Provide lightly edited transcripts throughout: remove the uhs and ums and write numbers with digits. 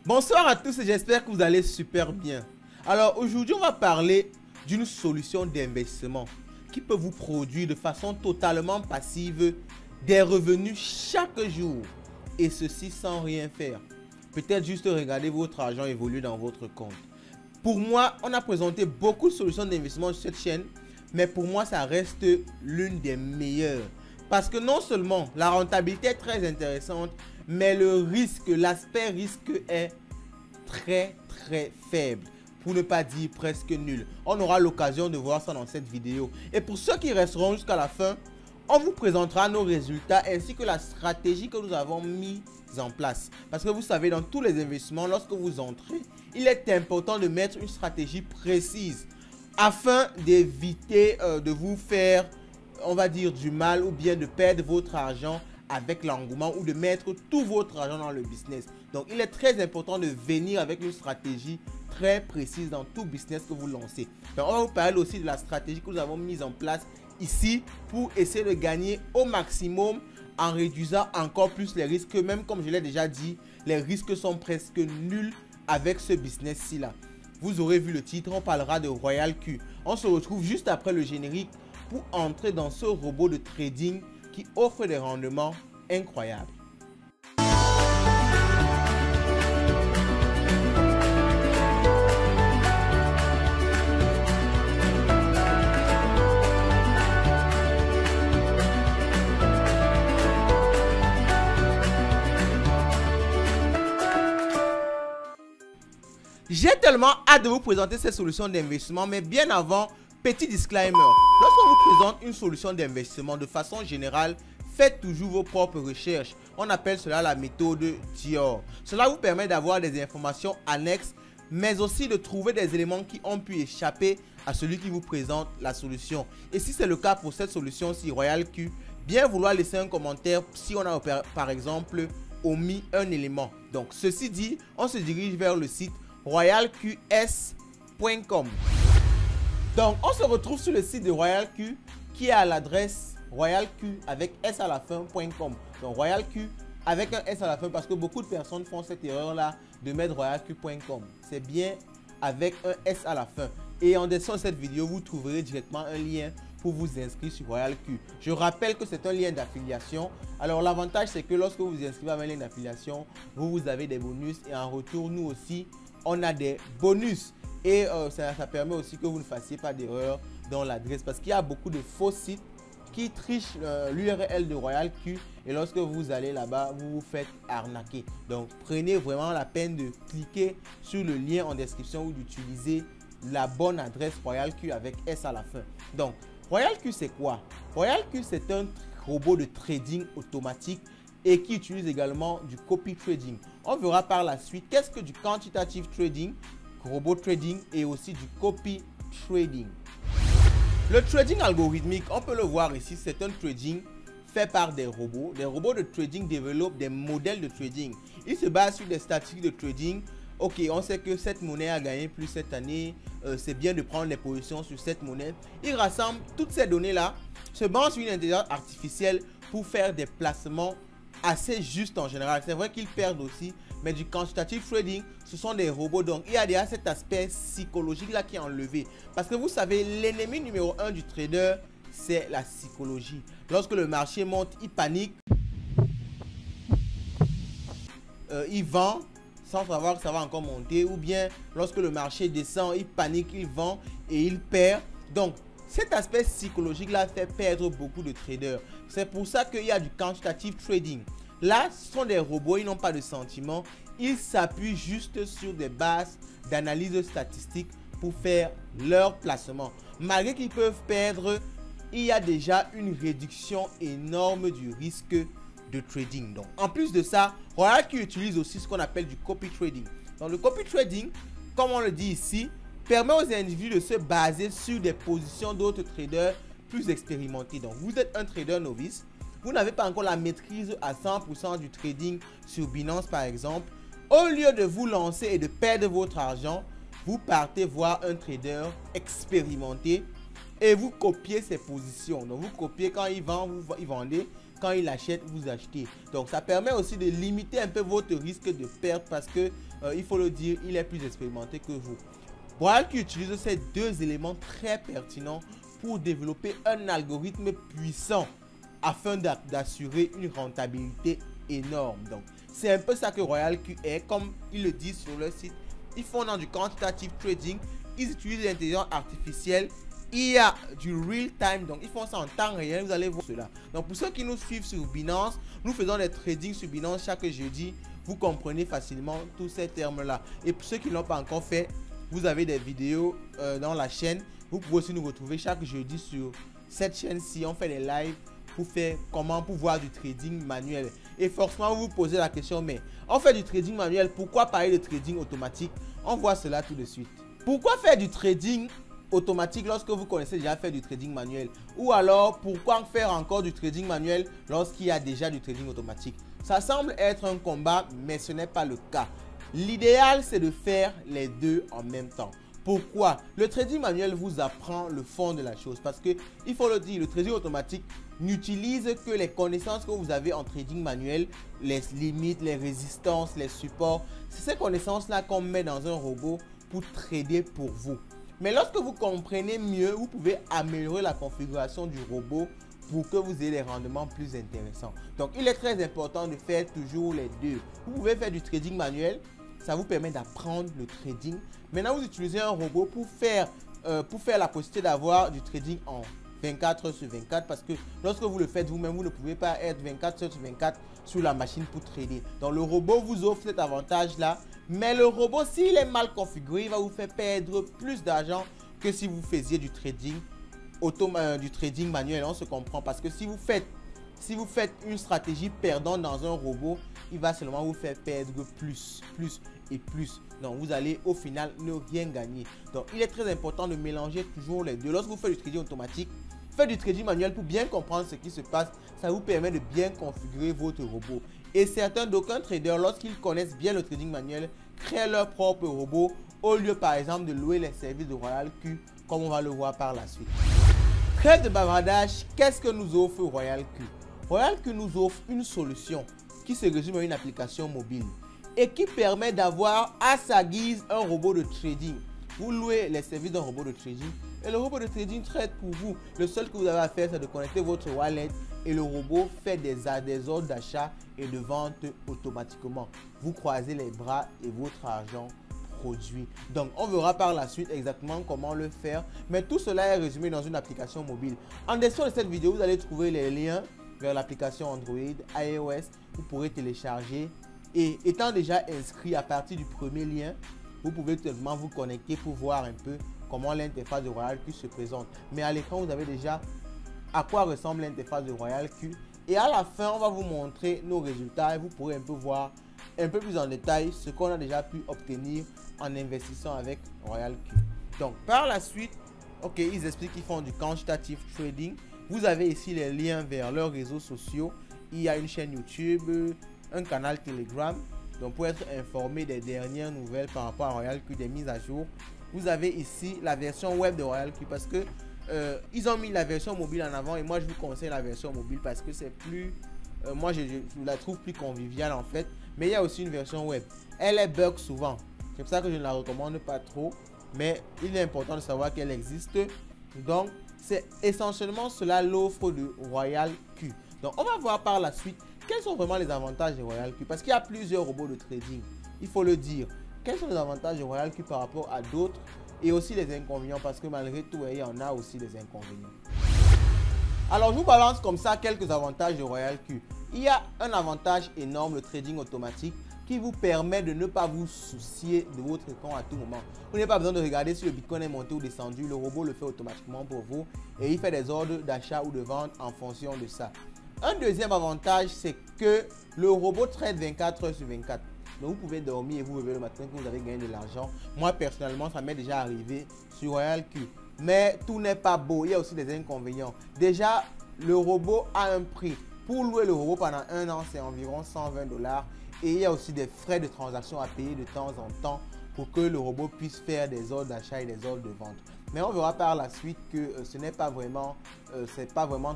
Bonsoir à tous et j'espère que vous allez super bien. Alors aujourd'hui on va parler d'une solution d'investissement qui peut vous produire de façon totalement passive des revenus chaque jour et ceci sans rien faire. Peut-être juste regarder votre argent évoluer dans votre compte. Pour moi, on a présenté beaucoup de solutions d'investissement sur cette chaîne, mais pour moi ça reste l'une des meilleures. Parce que non seulement la rentabilité est très intéressante, mais le risque, l'aspect risque est très faible, pour ne pas dire presque nul. On aura l'occasion de voir ça dans cette vidéo. Et pour ceux qui resteront jusqu'à la fin, on vous présentera nos résultats ainsi que la stratégie que nous avons mise en place. Parce que vous savez, dans tous les investissements, lorsque vous entrez, il est important de mettre une stratégie précise afin d'éviter de vous faire, on va dire, du mal ou bien de perdre votre argent avec l'engouement ou de mettre tout votre argent dans le business. Donc, il est très important de venir avec une stratégie très précise dans tout business que vous lancez. Donc, on va vous parler aussi de la stratégie que nous avons mise en place ici pour essayer de gagner au maximum en réduisant encore plus les risques. Même comme je l'ai déjà dit, les risques sont presque nuls avec ce business-ci là. Vous aurez vu le titre, on parlera de Royal Q. On se retrouve juste après le générique pour entrer dans ce robot de trading qui offre des rendements incroyables. J'ai tellement hâte de vous présenter cette solution d'investissement, mais bien avant, petit disclaimer. Lorsqu'on vous présente une solution d'investissement de façon générale, faites toujours vos propres recherches. On appelle cela la méthode Dior. Cela vous permet d'avoir des informations annexes, mais aussi de trouver des éléments qui ont pu échapper à celui qui vous présente la solution. Et si c'est le cas pour cette solution-ci, Royal Q, bien vouloir laisser un commentaire si on a par exemple omis un élément. Donc ceci dit, on se dirige vers le site royalqs.com. Donc on se retrouve sur le site de Royal Q qui est à l'adresse royalq avec s à la fin.com. Donc Royal Q avec un s à la fin parce que beaucoup de personnes font cette erreur là de mettre royalq.com. C'est bien avec un s à la fin. Et en descendant cette vidéo, vous trouverez directement un lien pour vous inscrire sur Royal Q. Je rappelle que c'est un lien d'affiliation. Alors l'avantage c'est que lorsque vous vous inscrivez avec un lien d'affiliation, vous avez des bonus et en retour nous aussi on a des bonus. Et ça permet aussi que vous ne fassiez pas d'erreur dans l'adresse parce qu'il y a beaucoup de faux sites qui trichent l'URL de Royal Q et lorsque vous allez là-bas, vous vous faites arnaquer. Donc, prenez vraiment la peine de cliquer sur le lien en description ou d'utiliser la bonne adresse Royal Q avec S à la fin. Donc, Royal Q, c'est quoi? Royal Q, c'est un robot de trading automatique et qui utilise également du copy trading. On verra par la suite qu'est-ce que du quantitative trading, robot trading et aussi du copy trading. Le trading algorithmique, on peut le voir ici, c'est un trading fait par des robots. Des robots de trading développent des modèles de trading. Ils se basent sur des statistiques de trading. Ok, on sait que cette monnaie a gagné plus cette année. C'est bien de prendre les positions sur cette monnaie. Ils rassemblent toutes ces données-là, se basent sur une intelligence artificielle pour faire des placements assez justes en général. C'est vrai qu'ils perdent aussi, mais du quantitative trading, ce sont des robots. Donc, il y a déjà cet aspect psychologique là qui est enlevé. Parce que vous savez, l'ennemi numéro 1 du trader, c'est la psychologie. Lorsque le marché monte, il panique. Il vend sans savoir que ça va encore monter. Ou bien, lorsque le marché descend, il panique, il vend et il perd. Donc, cet aspect psychologique là fait perdre beaucoup de traders. C'est pour ça qu'il y a du quantitative trading. Là, ce sont des robots, ils n'ont pas de sentiments. Ils s'appuient juste sur des bases d'analyse statistique pour faire leur placement. Malgré qu'ils peuvent perdre, il y a déjà une réduction énorme du risque de trading. Donc, en plus de ça, Royal Q utilise aussi ce qu'on appelle du copy trading. Donc, le copy trading, comme on le dit ici, permet aux individus de se baser sur des positions d'autres traders plus expérimentés. Donc, vous êtes un trader novice, vous n'avez pas encore la maîtrise à 100% du trading sur Binance par exemple. Au lieu de vous lancer et de perdre votre argent, vous partez voir un trader expérimenté et vous copiez ses positions. Donc, vous copiez quand il vend, vous vendez. Quand il achète, vous achetez. Donc, ça permet aussi de limiter un peu votre risque de perte parce que il faut le dire, il est plus expérimenté que vous. RoyalQ utilise ces deux éléments très pertinents pour développer un algorithme puissant afin d'assurer une rentabilité énorme. Donc, c'est un peu ça que RoyalQ est. Comme ils le disent sur leur site, ils font dans du quantitative trading, ils utilisent l'intelligence artificielle, il y a du real time, donc ils font ça en temps réel, vous allez voir cela. Donc pour ceux qui nous suivent sur Binance, nous faisons des tradings sur Binance chaque jeudi, vous comprenez facilement tous ces termes-là. Et pour ceux qui ne l'ont pas encore fait, vous avez des vidéos dans la chaîne, vous pouvez aussi nous retrouver chaque jeudi sur cette chaîne-ci, on fait des lives pour faire comment, pour voir du trading manuel. Et forcément, vous vous posez la question, mais on fait du trading manuel, pourquoi parler de trading automatique? On voit cela tout de suite. Pourquoi faire du trading automatique lorsque vous connaissez déjà faire du trading manuel? Ou alors, pourquoi faire encore du trading manuel lorsqu'il y a déjà du trading automatique? Ça semble être un combat, mais ce n'est pas le cas. L'idéal, c'est de faire les deux en même temps. Pourquoi? Le trading manuel vous apprend le fond de la chose. Parce que, il faut le dire, le trading automatique n'utilise que les connaissances que vous avez en trading manuel, les limites, les résistances, les supports. C'est ces connaissances-là qu'on met dans un robot pour trader pour vous. Mais lorsque vous comprenez mieux, vous pouvez améliorer la configuration du robot pour que vous ayez des rendements plus intéressants. Donc, il est très important de faire toujours les deux. Vous pouvez faire du trading manuel, ça vous permet d'apprendre le trading. Maintenant, vous utilisez un robot pour faire la possibilité d'avoir du trading en 24 heures sur 24 parce que lorsque vous le faites vous-même, vous ne pouvez pas être 24 heures sur 24 sur la machine pour trader. Donc, le robot vous offre cet avantage-là. Mais le robot, s'il est mal configuré, il va vous faire perdre plus d'argent que si vous faisiez du trading manuel. On se comprend parce que si vous faites une stratégie perdante dans un robot, il va seulement vous faire perdre plus et plus. Donc, vous allez au final ne rien gagner. Donc, il est très important de mélanger toujours les deux. Lorsque vous faites du trading automatique, faites du trading manuel pour bien comprendre ce qui se passe. Ça vous permet de bien configurer votre robot. Et certains d'aucuns traders, lorsqu'ils connaissent bien le trading manuel, créent leur propre robot au lieu par exemple de louer les services de RoyalQ, comme on va le voir par la suite. Trêve de bavardage, qu'est-ce que nous offre RoyalQ? RoyalQ nous offre une solution qui se résume à une application mobile et qui permet d'avoir à sa guise un robot de trading. Vous louez les services d'un robot de trading et le robot de trading trade pour vous. Le seul que vous avez à faire, c'est de connecter votre wallet et le robot fait des ordres d'achat et de vente automatiquement. Vous croisez les bras et votre argent produit. Donc, on verra par la suite exactement comment le faire. Mais tout cela est résumé dans une application mobile. En description de cette vidéo, vous allez trouver les liens vers l'application Android, iOS. Vous pourrez télécharger. Et étant déjà inscrit à partir du premier lien, vous pouvez tout simplement vous connecter pour voir un peu comment l'interface de RoyalQ se présente. Mais à l'écran, vous avez déjà à quoi ressemble l'interface de RoyalQ. Et à la fin, on va vous montrer nos résultats et vous pourrez un peu voir un peu plus en détail ce qu'on a déjà pu obtenir en investissant avec RoyalQ. Donc, par la suite, ok, ils expliquent qu'ils font du quantitative trading. Vous avez ici les liens vers leurs réseaux sociaux. Il y a une chaîne YouTube, un canal Telegram. Donc, pour être informé des dernières nouvelles par rapport à RoyalQ, des mises à jour, vous avez ici la version web de RoyalQ parce que ils ont mis la version mobile en avant et moi je vous conseille la version mobile parce que c'est plus moi je la trouve plus conviviale en fait, mais il y a aussi une version web. Elle est bug souvent, c'est pour ça que je ne la recommande pas trop, mais il est important de savoir qu'elle existe. Donc c'est essentiellement cela l'offre de RoyalQ. Donc on va voir par la suite quels sont vraiment les avantages de RoyalQ parce qu'il y a plusieurs robots de trading, il faut le dire. Quels sont les avantages de RoyalQ par rapport à d'autres et aussi les inconvénients parce que malgré tout, il y en a aussi des inconvénients. Alors, je vous balance comme ça quelques avantages de RoyalQ. Il y a un avantage énorme, le trading automatique, qui vous permet de ne pas vous soucier de votre écran à tout moment. Vous n'avez pas besoin de regarder si le Bitcoin est monté ou descendu. Le robot le fait automatiquement pour vous et il fait des ordres d'achat ou de vente en fonction de ça. Un deuxième avantage, c'est que le robot trade 24 heures sur 24. Donc, vous pouvez dormir et vous réveiller le matin que vous avez gagné de l'argent. Moi, personnellement, ça m'est déjà arrivé sur RoyalQ. Mais tout n'est pas beau. Il y a aussi des inconvénients. Déjà, le robot a un prix. Pour louer le robot pendant un an, c'est environ 120 $. Et il y a aussi des frais de transaction à payer de temps en temps pour que le robot puisse faire des ordres d'achat et des ordres de vente. Mais on verra par la suite que ce n'est pas vraiment,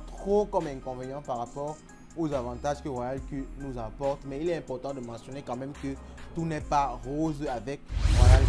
trop comme inconvénient par rapport aux avantages que Royal Q nous apporte. Mais il est important de mentionner quand même que tout n'est pas rose avec Royal Q.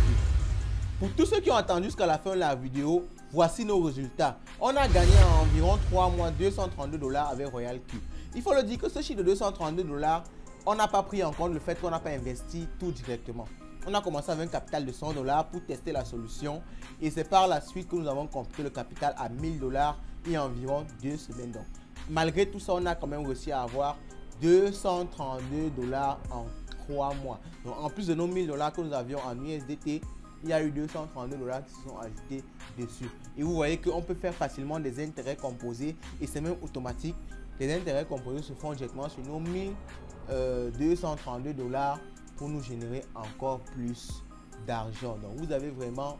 Pour tous ceux qui ont attendu jusqu'à la fin de la vidéo, voici nos résultats. On a gagné en environ 3 mois 232 $ avec Royal Q. Il faut le dire que ce chiffre de 232 $, on n'a pas pris en compte le fait qu'on n'a pas investi tout directement. On a commencé avec un capital de 100 $ pour tester la solution et c'est par la suite que nous avons complété le capital à 1000 $ il y a environ 2 semaines. Donc, malgré tout ça, on a quand même réussi à avoir 232 $ en 3 mois. Donc, en plus de nos 1000 $ que nous avions en USDT, il y a eu 232 $ qui se sont ajoutés dessus. Et vous voyez qu'on peut faire facilement des intérêts composés et c'est même automatique. Les intérêts composés se font directement sur nos 1232 $ pour nous générer encore plus d'argent. Donc vous avez vraiment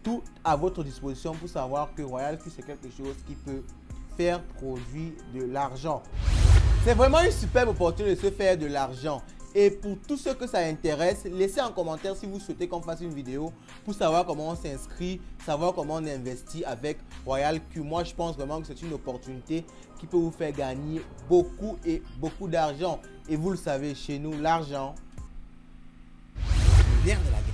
tout à votre disposition pour savoir que Royal Q c'est quelque chose qui peut faire produire de l'argent. C'est vraiment une superbe opportunité de se faire de l'argent. Et pour tous ceux que ça intéresse, laissez en commentaire si vous souhaitez qu'on fasse une vidéo pour savoir comment on s'inscrit, savoir comment on investit avec Royal Q. Moi, je pense vraiment que c'est une opportunité qui peut vous faire gagner beaucoup et beaucoup d'argent. Et vous le savez, chez nous, l'argent, c'est le nerf de la guerre.